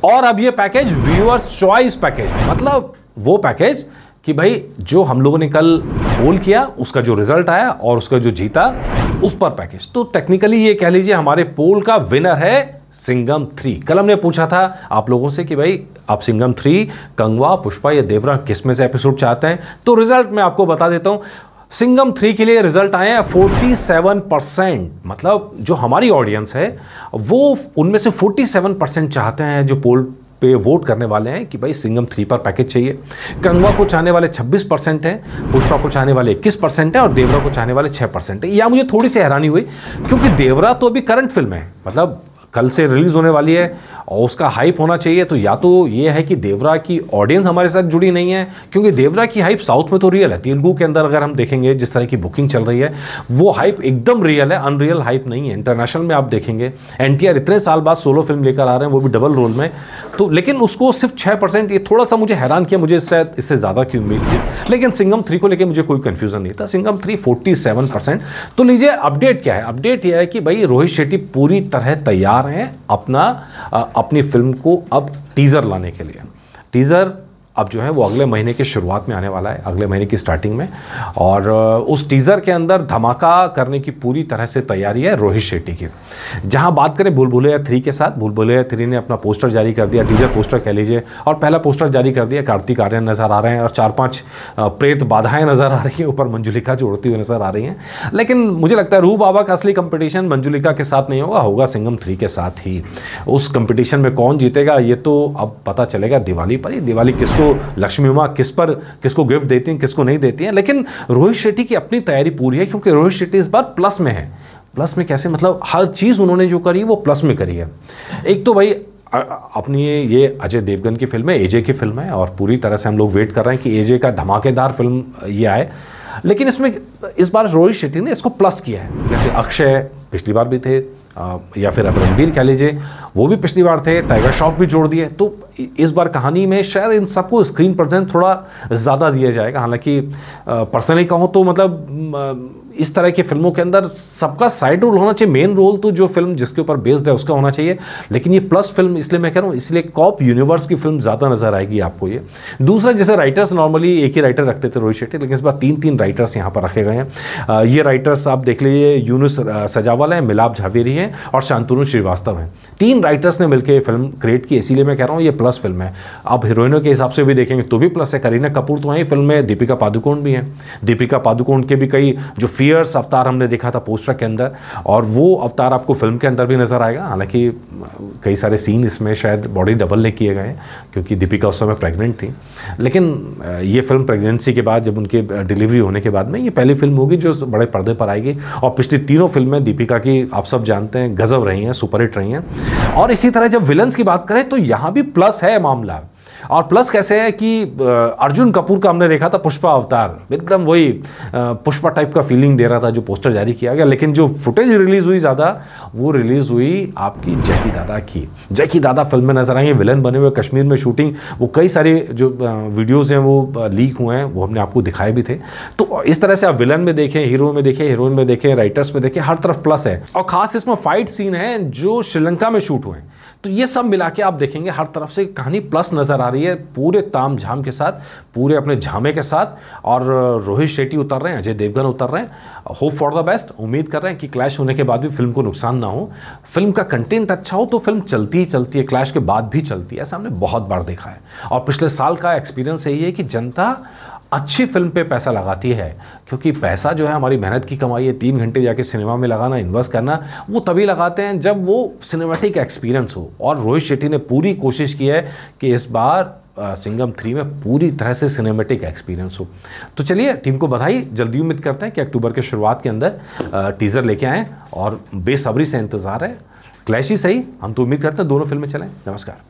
और अब ये पैकेज व्यूअर्स चॉइस पैकेज, मतलब वो पैकेज कि भाई जो हम लोगों ने कल पोल किया उसका जो रिजल्ट आया और उसका जो जीता उस पर पैकेज। तो टेक्निकली ये कह लीजिए हमारे पोल का विनर है सिंघम 3। कल हमने पूछा था आप लोगों से कि भाई आप सिंघम 3, कंगवा, पुष्पा या देवरा किस में से एपिसोड चाहते हैं। तो रिजल्ट मैं आपको बता देता हूं। सिंघम 3 के लिए रिजल्ट आए हैं 47%, मतलब जो हमारी ऑडियंस है वो उनमें से 47% चाहते हैं, जो पोल पे वोट करने वाले हैं कि भाई सिंघम 3 पर पैकेज चाहिए। कंगवा को चाहने वाले 26% हैं, पुष्पा को चाहने वाले 21% हैं और देवरा को चाहने वाले 6% हैं। या मुझे थोड़ी सी हैरानी हुई क्योंकि देवरा तो अभी करंट फिल्म है, मतलब कल से रिलीज होने वाली है और उसका हाइप होना चाहिए। तो या तो ये है कि देवरा की ऑडियंस हमारे साथ जुड़ी नहीं है, क्योंकि देवरा की हाइप साउथ में तो रियल है। तेलुगु के अंदर अगर हम देखेंगे जिस तरह की बुकिंग चल रही है वो हाइप एकदम रियल है, अनरियल हाइप नहीं है। इंटरनेशनल में आप देखेंगे एनटीआर इतने साल बाद सोलो फिल्म लेकर आ रहे हैं, वो भी डबल रोल में। तो लेकिन उसको सिर्फ 6%, ये थोड़ा सा मुझे हैरान किया, मुझे इससे ज़्यादा की उम्मीद थी। लेकिन सिंघम 3 को लेकर मुझे कोई कन्फ्यूजन नहीं था। सिंघम 3 47%। तो लीजिए अपडेट क्या है। अपडेट यह है कि भाई रोहित शेट्टी पूरी तरह तैयार हैं अपनी फिल्म को अब टीजर लाने के लिए। टीजर अब जो है वो अगले महीने की शुरुआत में आने वाला है, अगले महीने की स्टार्टिंग में। और उस टीज़र के अंदर धमाका करने की पूरी तरह से तैयारी है रोहित शेट्टी की। जहां बात करें भूल भुलैया 3 के साथ, भूल भुलैया 3 ने अपना पोस्टर जारी कर दिया, टीजर पोस्टर कह लीजिए, और पहला पोस्टर जारी कर दिया। कार्तिक आर्यन नज़र आ रहे हैं और 4-5 प्रेत बाधाएँ नज़र आ रही हैं, ऊपर मंजुलिका जो उड़ती हुई नज़र आ रही हैं। लेकिन मुझे लगता है रूह बाबा का असली कंपटीशन मंजुलिका के साथ नहीं होगा सिंघम 3 के साथ ही। उस कंपटीशन में कौन जीतेगा ये तो अब पता चलेगा दिवाली पर ही। दिवाली किसको, लक्ष्मी माँ किसको गिफ्ट देती हैं, किसको नहीं देती हैं। लेकिन रोहित शेट्टी की अपनी तैयारी पूरी है, क्योंकि रोहित शेट्टी इस बार प्लस में है। प्लस में कैसे, मतलब हर चीज़ उन्होंने जो करी वो प्लस में करी है। एक तो भाई अपनी ये अजय देवगन की फिल्म है, एजे की फिल्म है, और पूरी तरह से हम लोग वेट कर रहे हैं कि एजे का धमाकेदार फिल्म ये आए। लेकिन इसमें इस बार रोहित शेट्टी ने इसको प्लस किया है। जैसे अक्षय पिछली बार भी थे, या फिर अब रणबीर कह लीजिए, वो भी पिछली बार थे, टाइगर श्रॉफ भी जोड़ दिए। तो इस बार कहानी में शायद इन सबको स्क्रीन प्रेजेंस थोड़ा ज़्यादा दिया जाएगा। हालांकि पर्सनली कहूँ तो मतलब इस तरह की फिल्मों के अंदर सबका साइड रोल होना चाहिए, मेन रोल तो जो फिल्म जिसके ऊपर बेस्ड है उसका होना चाहिए। लेकिन ये प्लस फिल्म इसलिए मैं कह रहा हूँ, इसलिए कॉप यूनिवर्स की फिल्म ज़्यादा नजर आएगी आपको ये। दूसरा, जैसे राइटर्स नॉर्मली एक ही राइटर रखते थे रोहित शेट्टी, लेकिन इस बार 3 राइटर्स यहाँ पर रखे गए हैं। ये राइटर्स आप देख लीजिए, यूनुस सजावाल है, मिलाप झावेरी हैं और शांतनु श्रीवास्तव हैं। 3 राइटर्स ने मिलकर फिल्म क्रिएट की, इसीलिए मैं कह रहा हूँ ये प्लस फिल्म है। अब हीरोइनों के हिसाब से भी देखेंगे तो भी प्लस है। करीना कपूर तो वहीं फिल्म में, दीपिका पादुकोण भी हैं। दीपिका पादुकोण के भी कई जो फियर्स अवतार हमने देखा था पोस्टर के अंदर, और वो अवतार आपको फिल्म के अंदर भी नजर आएगा। हालांकि कई सारे सीन इसमें शायद बॉडी डबल ने किए गए क्योंकि दीपिका उस समय प्रेग्नेंट थी। लेकिन ये फिल्म प्रेगनेंसी के बाद, जब उनकी डिलीवरी होने के बाद में, ये पहली फिल्म होगी जो बड़े पर्दे पर आएगी। और पिछली 3 फिल्में दीपिका की आप सब जानते हैं गजब रही हैं, सुपरहिट रही हैं। और इसी तरह जब विलन्स की बात करें तो यहाँ भी प्लस है मामला। और प्लस कैसे है कि अर्जुन कपूर का हमने देखा था पुष्पा अवतार, एकदम वही पुष्पा टाइप का फीलिंग दे रहा था जो पोस्टर जारी किया गया। लेकिन जो फुटेज रिलीज हुई ज़्यादा, वो रिलीज हुई आपकी जैकी दादा की। जैकी दादा फिल्म में नजर आएंगे, विलन बने हुए, कश्मीर में शूटिंग, वो कई सारे जो वीडियोज़ हैं वो लीक हुए हैं, वो हमने आपको दिखाए भी थे। तो इस तरह से आप विलन में देखें, हीरो में देखें, हीरोइन में देखें, राइटर्स में देखें, हर तरफ प्लस है। और खास इसमें फाइट सीन है जो श्रीलंका में शूट हुए हैं। तो ये सब मिला के आप देखेंगे हर तरफ से कहानी प्लस नज़र आ रही है, पूरे ताम झाम के साथ, पूरे अपने झामे के साथ। और रोहित शेट्टी उतर रहे हैं, अजय देवगन उतर रहे हैं। होप फॉर द बेस्ट, उम्मीद कर रहे हैं कि क्लैश होने के बाद भी फिल्म को नुकसान ना हो, फिल्म का कंटेंट अच्छा हो तो फिल्म चलती ही चलती है, क्लैश के बाद भी चलती है। ऐसा हमने बहुत बार देखा है। और पिछले साल का एक्सपीरियंस यही है कि जनता अच्छी फिल्म पे पैसा लगाती है, क्योंकि पैसा जो है हमारी मेहनत की कमाई है। 3 घंटे जाके सिनेमा में लगाना, इन्वेस्ट करना, वो तभी लगाते हैं जब वो सिनेमैटिक एक्सपीरियंस हो। और रोहित शेट्टी ने पूरी कोशिश की है कि इस बार सिंघम 3 में पूरी तरह से सिनेमैटिक एक्सपीरियंस हो। तो चलिए, टीम को बधाई। जल्दी उम्मीद करते हैं कि अक्टूबर के शुरुआत के अंदर टीज़र लेके आएँ, और बेसब्री से इंतज़ार है। क्लैश ही सही, हम तो उम्मीद करते हैं दोनों फिल्में चलें। नमस्कार।